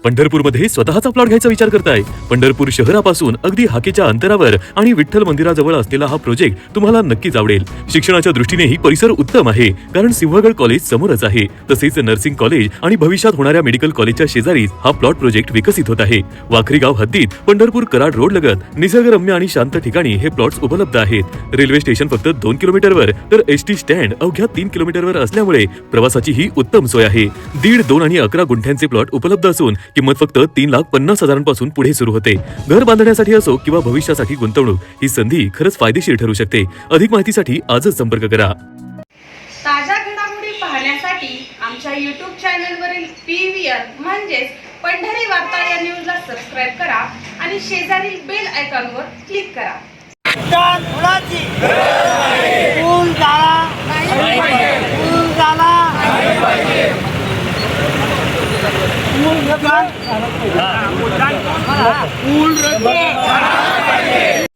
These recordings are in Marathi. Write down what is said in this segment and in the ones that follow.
पंढरपूरमध्ये स्वतःचा प्लॉट घ्यायचा विचार करताय? पंढरपूर शहरापासून अगदी हाकेच्या अंतरावर आणि विठ्ठल मंदिराजवळ असलेला हा प्रोजेक्ट तुम्हाला नक्कीच आवडेल. शिक्षणाच्या दृष्टीनेही परिसर उत्तम आहे, कारण सिंहगड कॉलेज समोरच आहे. तसेच नर्सिंग कॉलेज आणि भविष्यात होणाऱ्या मेडिकल कॉलेजच्या शेजारीच हा प्लॉट प्रोजेक्ट विकसित होत आहे. वाखरी गाव हद्दीत पंढरपूर कराड रोड लगत निसर्गरम्य आणि शांत ठिकाणी हे प्लॉट्स उपलब्ध आहेत. रेल्वे स्टेशन फक्त 2 किलोमीटरवर तर एसटी स्टँड अवघ्या 3 किलोमीटरवर असल्यामुळे प्रवासाची ही उत्तम सोय आहे. 1.5, 2 आणि 11 गुंठ्यांचे प्लॉट उपलब्ध असून किंमत फक्त 3,50,000 पुढे सुरू होते. घर बांधण्यासाठी असो किंवा भविष्यासाठी गुंतवणूक, ही संधी खरंच फायदेशीर ठरू शकते. अधिक माहितीसाठी आजच संपर्क करा. ताज्या घडामोडी पाहण्यासाठी आमच्या YouTube चॅनलवरील PVR म्हणजेच पंढरी वार्ता या न्यूजला सबस्क्राइब करा आणि शेजारील बेल आयकॉनवर क्लिक करा.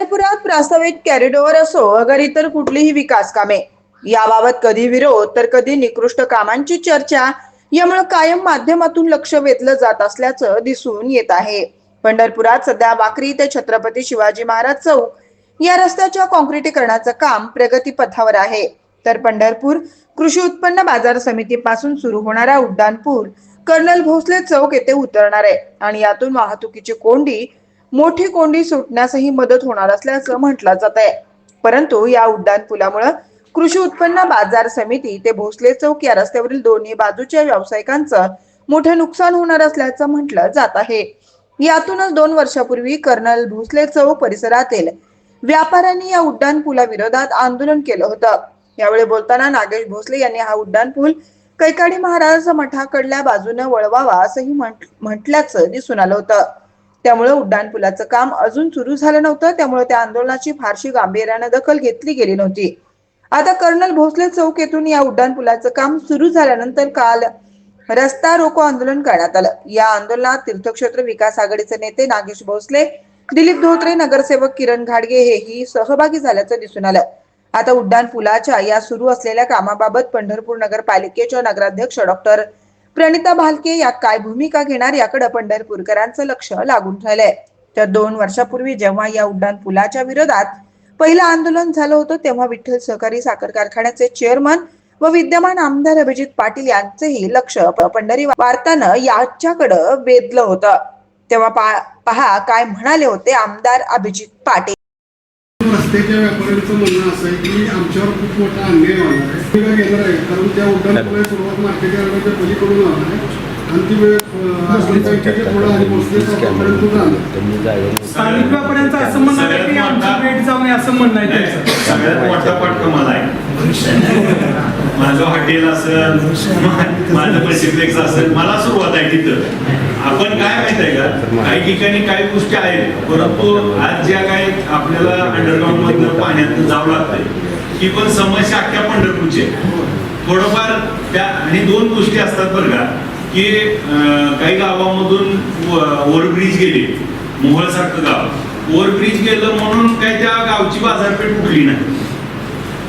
पंढरपुरात प्रस्तावित कॉरिडॉर असो अगर इतर कुठलीही विकास कामे, याबाबत कधी विरोध तर कधी निकृष्ट कामांची चर्चा, यामुळे कायम माध्यमातून लक्ष वेधलं जात असल्याचं दिसून येत आहे. पंढरपुरात सध्या वाखरी ते छत्रपती शिवाजी महाराज चौक या रस्त्याच्या काँक्रिटीकरणाचं काम प्रगती पथावर आहे. तर पंढरपूर कृषी उत्पन्न बाजार समितीपासून सुरू होणारा उड्डाणपूल कर्नल भोसले चौक येथे उतरणार आहे आणि यातून वाहतुकीची मोठी कोंडी सुटण्यासही मदत होणार असल्याचं म्हटलं जात आहे. परंतु या उड्डाणपुलामुळे कृषी उत्पन्न बाजार समिती ते भोसले चौक या रस्त्यावरील दोन्ही बाजूच्या व्यावसायिकांचं मोठे नुकसान होणार असल्याचं म्हटलं जात आहे. यातूनच 2 वर्षापूर्वी कर्नल भोसले चौक परिसरातील व्यापाऱ्यांनी या उड्डाणपुलाविरोधात आंदोलन केलं होतं. यावेळी बोलताना नागेश भोसले यांनी हा उड्डाणपूल कैकाडी महाराज मठाकडल्या बाजूने वळवावा असंही म्हटल्याचं दिसून आलं होतं. त्यामुळे उड्डाणपुलाचं काम अजून सुरू झालं नव्हतं. त्यामुळे त्या आंदोलनाची फारशी गांभीर्याने दखल घेतली गेली नव्हती. आता कर्नल भोसले चौक येथून या उड्डाणपुलाचं काम सुरू झाल्यानंतर काल रस्ता रोको आंदोलन करण्यात आलं. या आंदोलनात तीर्थक्षेत्र विकास आघाडीचे नेते नागेश भोसले, दिलीप धोत्रे, नगरसेवक किरण घाडगे हेही सहभागी झाल्याचं दिसून आलं. आता उड्डाणपुलाच्या या सुरू असलेल्या कामाबाबत पंढरपूर नगरपालिकेच्या नगराध्यक्ष डॉक्टर प्रणिता भालके या काय भूमिका घेणार याकडे पंढरपूरकरांचं लक्ष लागून राहिलंय. तर 2 वर्षापूर्वी जेव्हा या उड्डाणपुलाच्या विरोधात पहिलं आंदोलन झालं होतं तेव्हा विठ्ठल सहकारी साखर कारखान्याचे चेअरमन व विद्यमान आमदार अभिजित पाटील यांचेही लक्ष पंढरी वार्तानं याच्याकडे वेधलं होतं. तेव्हा पहा काय म्हणाले होते आमदार अभिजित पाटील. रस्त्याच्या व्यापाऱ्यांचं म्हणणं असं आहे की आमच्यावर खूप मोठा अन्याय होणार आहे. घेणार आहे कारण त्या उड्डाणपुलाची सुरुवात मार्केट यार्डाच्या पलीकडून होणार आहे आणि ती स्थानिक व्यापाऱ्यांचं असं म्हणणं आहे की आमच्या भेट जाऊ नये असं म्हणणं आहे त्यांचं. सगळ्यात मोठा फटका मला आहे. माझं हॉटेल असेल, माझं मल्टिप्लेक्स असेल, मला सुरुवात आहे तिथं. आपण काय माहित आहे का, काही ठिकाणी काही गोष्टी आहेत, परंतु आज ज्या काही आपल्याला अंडरग्राऊंड मधनं पाण्यात जावं लागतंय ही पण समस्या अख्ख्या पंढरपूरची थोडंफार त्या. आणि 2 गोष्टी असतात बरं का, की काही गावामधून ओव्हरब्रिज गेले, मोहोळ सारखं गाव ओव्हरब्रिज गेलं म्हणून काही त्या गावची बाजारपेठ उठली नाही.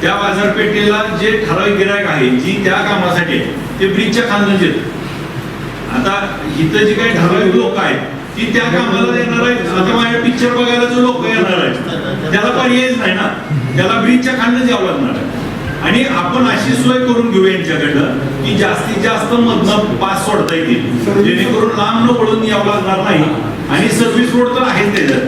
त्या बाजारपेठेला जे ठराविक गिरायक आहे जी त्या कामासाठी ते ब्रिजच्या खांदून येत. आता इथं जे काही ठराविक लोक आहेत ती त्या कामाला येणार आहेत. आता माझ्या पिक्चर बघायला जो लोक येणार आहेत त्याला पर्यायच नाही ना, त्याला ब्रिजच्या खांदच यावं लागणार आहे. आणि आपण अशी सोय करून घेऊ यांच्याकडनं की जास्तीत जास्त मधनं पास सोडता येतील, जेणेकरून लांब न पडून यावं लागणार नाही. आणि सर्व्हिस रोड तर आहे, त्याच्यात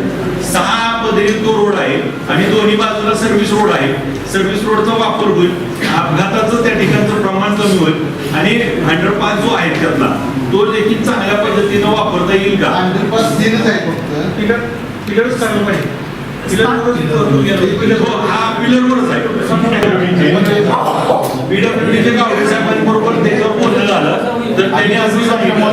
6 पदरी तो रोड आहे आणि दोन्ही बाजूला सर्व्हिस रोड आहे. सर्व्हिस रोडचा वापर होईल, अपघाताचं त्या ठिकाणचं प्रमाण कमी होईल आणि अंडरपास जो आहे त्यातला तो देखील चांगल्या पद्धतीनं वापरता येईल का. अंडरपास दिलंच आहे, फक्त पिलरच चालू पाहिजे. हा पिलरवरच आहे. PWDच्या गावडे साहेबांबरोबर त्याच्यावर बोलणं झालं तर त्यांनी असं सांगितलं